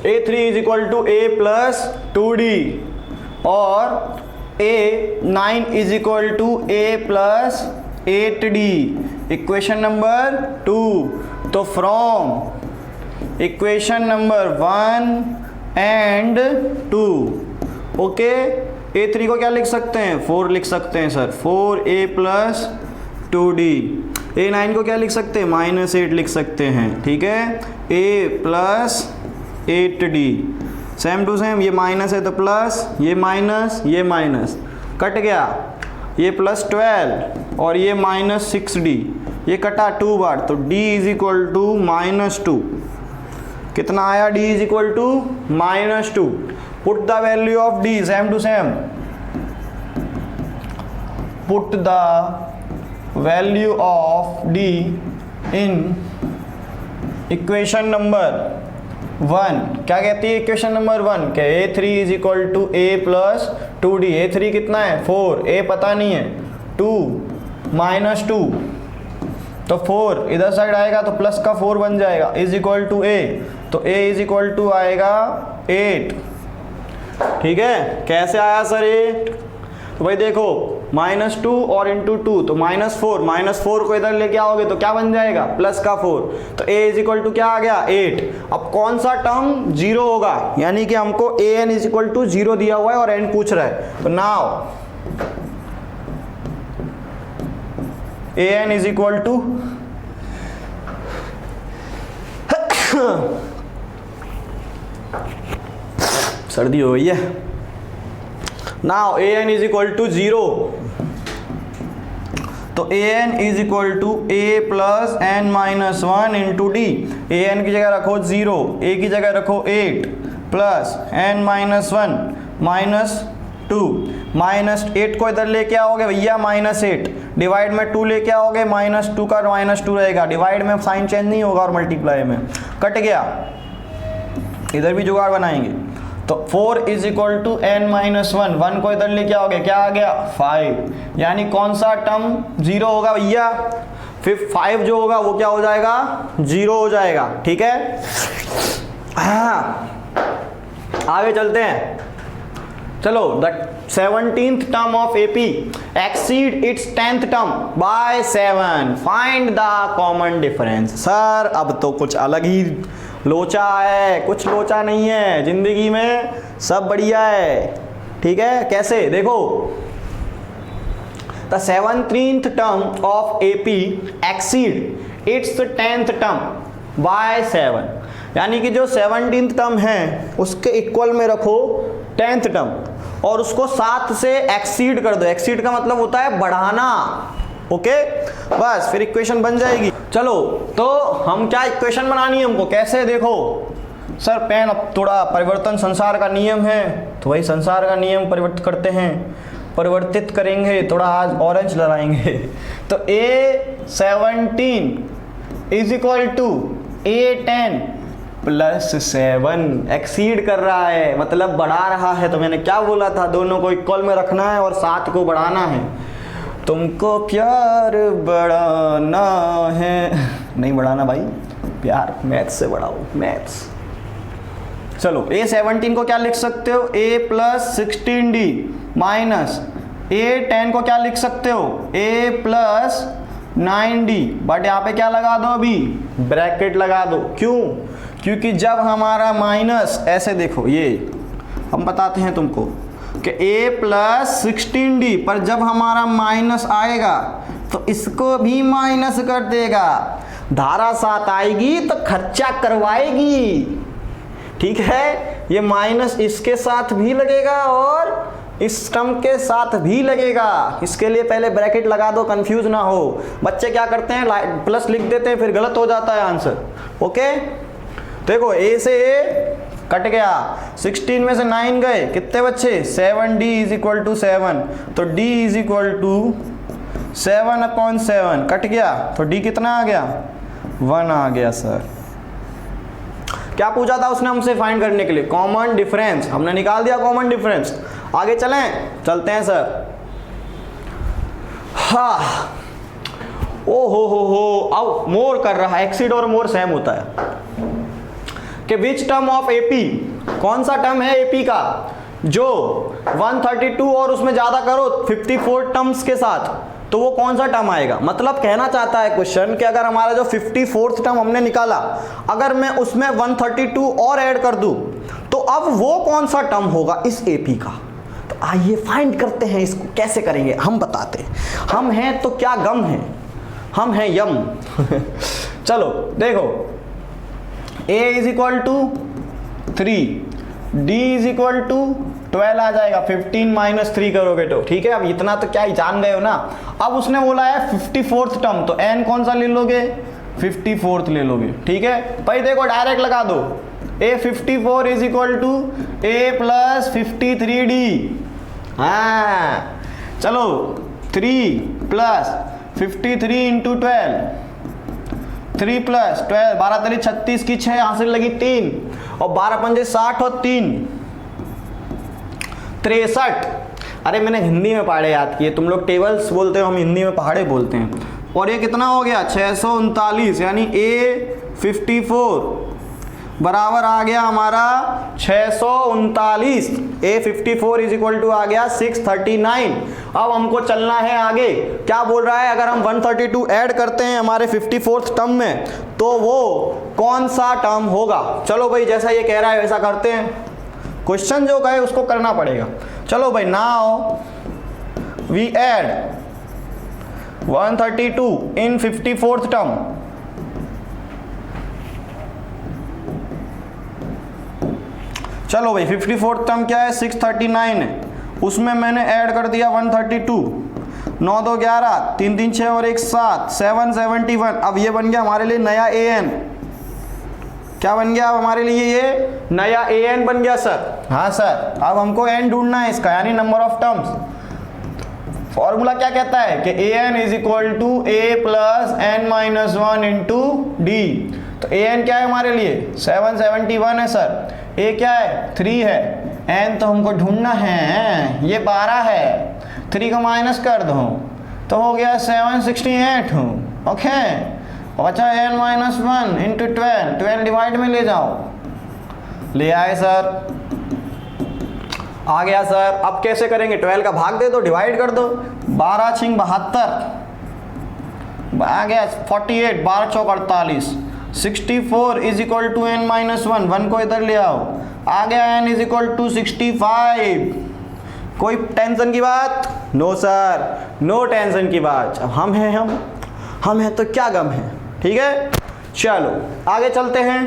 A3 is equal to A plus 2D और A9 is equal to A plus 8D, equation number 2। तो from equation number 1 and 2, okay, A3 को क्या लिख सकते हैं, 4 लिख सकते हैं sir, 4A plus 2D। A9 को क्या लिख सकते हैं, -8 लिख सकते हैं, ठीक है, A plus 8D। Same to same, ये माइनस है तो प्लस, ये माइनस, ये माइनस, कट गया, ये प्लस 12 और ये -6D, ये कटा 2 बार, तो D इज इक्वल टू -2। कितना आया, D is equal to -2। Put the value of D, same to same, put the value of D in equation number 1। क्या कहती है इक्वेशन नंबर 1 के A3 is equal to A plus 2D। A3 कितना है, 4, A पता नहीं है, 2 -2, तो 4 इधर साइड आएगा तो प्लस का 4 बन जाएगा, इज इक्वल टू A, तो A इज इक्वल टू आएगा 8। ठीक है, कैसे आया सर 8, तो भाई देखो -2 और इंटू 2, तो -4 को इधर लेके आओगे तो क्या बन जाएगा, प्लस का 4, तो A इज इक्वल टू क्या आ गया, 8। अब कौन सा टर्म 0 होगा, यानी कि हमको an इज इक्वल टू 0 दिया हुआ है और n पूछ रहा है, तो now an is equal to सर्दी हो गई है, now an is equal to 0, तो an is equal to A plus n-1 into D। an की जगह रखो 0, A की जगह रखो 8 प्लस n-1 -2, -8 को इधर लेके आओगे भैया -8, डिवाइड में 2 लेके आओगे, -2 का -2 रहेगा, डिवाइड में साइन चेंज नहीं होगा और मल्टीप्लाई में कट गया, इधर भी जुगाड़ बनाएंगे, तो 4 इज इक्वल टू n-1, 1 को इधर लेके आओगे, क्या आ गया 5, यानी कौन सा टर्म 0 होगा भैया, फिर 5 जो होगा वो क्या हो जाएगा, 0 हो जाएगा। ठीक है, हाँ आगे चलते हैं, चलो, the 17th term of AP exceed it's 10th term by 7, find the common difference. Sir अब तो कुछ अलग ही लोचा है, कुछ लोचा नहीं है जिंदगी में, सब बढ़िया है। ठीक है, कैसे देखो, the 17th term of AP exceed it's 10th term by 7, यानी कि जो 17th टर्म है उसके इक्वल में रखो 10th टर्म और उसको 7 से एक्सीड कर दो। एक्सीड का मतलब होता है बढ़ाना, ओके, बस फिर इक्वेशन बन जाएगी। चलो, तो हम क्या इक्वेशन बनानी है हमको, कैसे, देखो सर पेन, अब थोड़ा परिवर्तन संसार का नियम है, तो वही संसार का नियम परिवर्तित करते हैं, परिवर्तित करेंगे, थोड़ा आज ऑरेंज लगाएंगे। तो A17 is equal to A10 plus 7, exceed कर रहा है मतलब बढ़ा रहा है, तो मैंने क्या बोला था, दोनों को इक्वल में रखना है और 7 को बढ़ाना है। तुमको प्यार बढ़ाना है, नहीं बढ़ाना भाई, प्यार मैथ्स से बढ़ाओ, मैथ्स। चलो, A17 को क्या लिख सकते हो, A plus 16D minus A10 को क्या लिख सकते हो, A प्लस 9D, बट यहाँ पे क्या लगा दो, अभी ब्रैकेट लगा दो। क्यों, क्योंकि जब हमारा माइनस, ऐसे देखो, ये हम बताते हैं तुमको कि A प्लस 16D पर जब हमारा माइनस आएगा तो इसको भी माइनस कर देगा, धारा 7 आएगी तो खर्चा करवाएगी। ठीक है, ये माइनस इसके साथ भी लगेगा और इस टर्म के साथ भी लगेगा, इसके लिए पहले ब्रैकेट लगा दो, कंफ्यूज ना हो। बच्चे क्या करते हैं, प्लस लिख देते हैं, फिर गलत हो जाता है आंसर। ओके, देखो A से A कट गया, 16 में से 9 गए, कितने बच्चे, 7D इज इक्वल टू 7, तो D is equal to 7/7, cut गया, तो D कितना आ गया, 1 आ गया। सर क्या पूछा था उसने हमसे फाइंड करने के लिए, कॉमन डिफरेंस, हमने निकाल दिया कॉमन डिफरेंस। आगे चलते हैं सर। हाँ, ओ हो, अब मोर कर रहा है, एक्सीड और मोर सेम होता है। कि विच टर्म ऑफ एपी, कौन सा टर्म है एपी का जो 132 और उसमें ज्यादा करो 54 टर्म्स के साथ, तो वो कौन सा टर्म आएगा। मतलब कहना चाहता है क्वेश्चन कि अगर हमारा जो 54th टर्म हमने निकाला, अगर मैं उसमें 132 और ऐड कर दूं तो अब वो कौन सा टर्म होगा इस एपी का। तो आइए फाइंड करते हैं इसको, कैसे करेंगे हम बताते हैं। हम हैं तो क्या गम है, हम हैं यम। चलो देखो, a is equal to 3, d is equal to 12 आ जाएगा, 15 माइनस 3 करोगे तो ठीक है। अब इतना तो क्या ही जान गए हो ना। अब उसने बोला है 54th टर्म, तो n कौन सा ले लोगे, 54th ले लोगे, ठीक है भाई। देखो डायरेक्ट लगा दो, a 54 is equal to a plus 53d। हाँ चलो 3 प्लस 53 इंटू 12, 3 प्लस 12, 12 तरी 36 की 6 हासिल लगी 3, और 12 पंजे 60 और 3 63। अरे मैंने हिंदी में पहाड़े याद किए, तुम लोग टेबल्स बोलते हो, हम हिंदी में पहाड़े बोलते हैं। और ये कितना हो गया 639, यानी a 54 बराबर आ गया हमारा 639। a 54 इज इक्वल टू आ गया 639। अब हमको चलना है आगे। क्या बोल रहा है, अगर हम 132 ऐड करते हैं हमारे 54th टर्म में तो वो कौन सा टर्म होगा। चलो भाई जैसा ये कह रहा है वैसा करते हैं, क्वेश्चन जो कहे उसको करना पड़ेगा। चलो भाई, now we add 132 in 54th term. चलो भाई 54th टर्म क्या है, 639 है, उसमें मैंने ऐड कर दिया 132, 9 2 11, 3 3 6 और 1 7, 771। अब ये बन गया हमारे लिए नया an। क्या बन गया अब हमारे लिए, ये नया an बन गया सर। हाँ सर, अब हमको n ढूंढना है इसका, यानी नंबर ऑफ टर्म्स। फॉर्मूला क्या कहता है कि an is equal to a plus n minus 1 into D. तो an क्या है हमारे लिए, 771 है सर, a क्या है 3 है, n तो हमको ढूंढना है, ये 12 है, 3 को माइनस कर दो तो हो गया 768। ओके, बचा n माइनस 1 इंटू 12 डिवाइड में ले जाओ, ले आए सर, आ गया सर। अब कैसे करेंगे, 12 का भाग दे दो, डिवाइड कर दो, 12 छिंग 72 आ गया 48, 12 चौक 48, 64 is equal to n minus 1, 1 को इधर ले आओ, आ गया n इज इक्वल टू 65। कोई टेंशन की बात, नो सर, नो टेंशन की बात। अब हम हैं तो क्या गम है, ठीक है। चलो आगे चलते हैं।